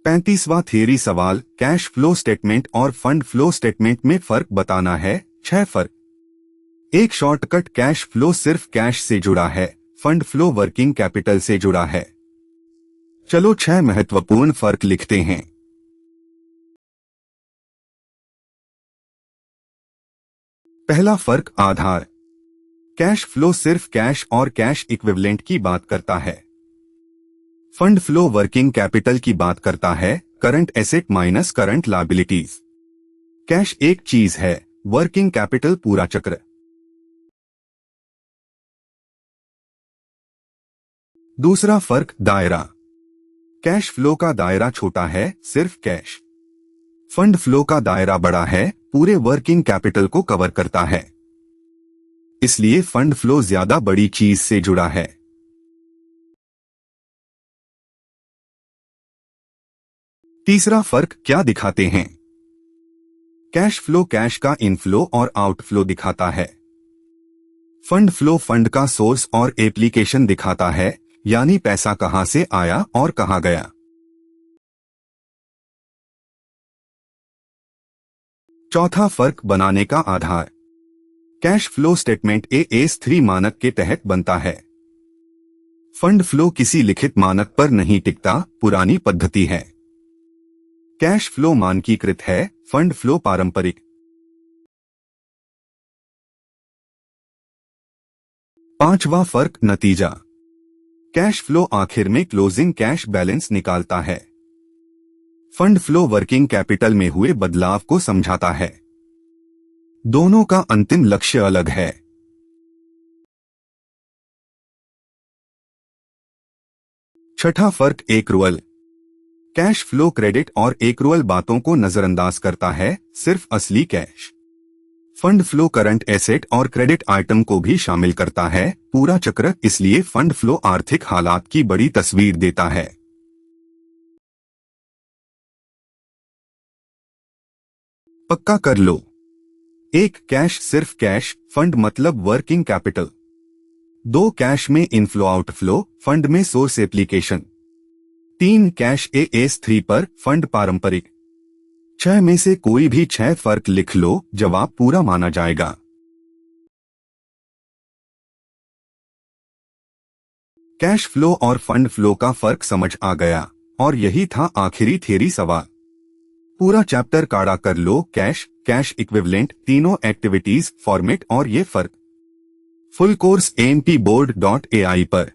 35वां theory सवाल, cash flow statement और fund flow statement में फर्क बताना है। 6 फर्क। एक शॉर्टकट, कैश फ्लो सिर्फ कैश से जुड़ा है, फंड फ्लो वर्किंग कैपिटल से जुड़ा है। चलो 6 महत्वपूर्ण फर्क लिखते हैं। पहला फर्क, आधार। कैश फ्लो सिर्फ कैश और कैश इक्विवेलेंट की बात करता है। फंड फ्लो वर्किंग कैपिटल की बात करता है, current asset minus current liabilities. Cash एक चीज है, वर्किंग कैपिटल पूरा चक्र। दूसरा फर्क, दायरा। कैश फ्लो का दायरा छोटा है, सिर्फ कैश। फंड फ्लो का दायरा बड़ा है, पूरे वर्किंग कैपिटल को कवर करता है। इसलिए फंड फ्लो ज्यादा बड़ी चीज से जुड़ा है। तीसरा फर्क, क्या दिखाते हैं। कैश फ्लो कैश का इनफ्लो और आउटफ्लो दिखाता है। फंड फ्लो फंड का सोर्स और एप्लीकेशन दिखाता है, यानी पैसा कहां से आया और कहां गया। चौथा फर्क, बनाने का आधार। कैश फ्लो स्टेटमेंट AS3 मानक के तहत बनता है। फंड फ्लो किसी लिखित मानक पर नहीं टिकता, पुरानी पद्धति है। कैश फ्लो मानकीकृत है, फंड फ्लो पारंपरिक। पांचवा फर्क, नतीजा। कैश फ्लो आखिर में क्लोजिंग कैश बैलेंस निकालता है। फंड फ्लो वर्किंग कैपिटल में हुए बदलाव को समझाता है। दोनों का अंतिम लक्ष्य अलग है। छठा फर्क, एक्रूअल। कैश फ्लो क्रेडिट और एक्रूअल बातों को नजरअंदाज करता है, सिर्फ असली cash. Fund flow current asset और क्रेडिट आइटम को भी शामिल करता है, पूरा चक्र। इसलिए फंड फ्लो आर्थिक हालात की बड़ी तस्वीर देता है। पक्का कर लो। 1, कैश सिर्फ कैश, फंड मतलब वर्किंग कैपिटल। 2, कैश में इनफ्लो आउटफ्लो, फंड में सोर्स एप्लीकेशन। 3, कैश AS3 पर, फंड पारंपरिक। 6 में से कोई भी 6 फर्क लिख लो, जवाब पूरा माना जाएगा। कैश फ्लो और फंड फ्लो का फर्क समझ आ गया, और यही था आखिरी थियरी सवाल। पूरा चैप्टर काढ़ा कर लो, कैश, कैश इक्विवेलेंट, तीनों एक्टिविटीज, फॉर्मेट और ये फर्क। फुल कोर्स AMPboard.ai पर।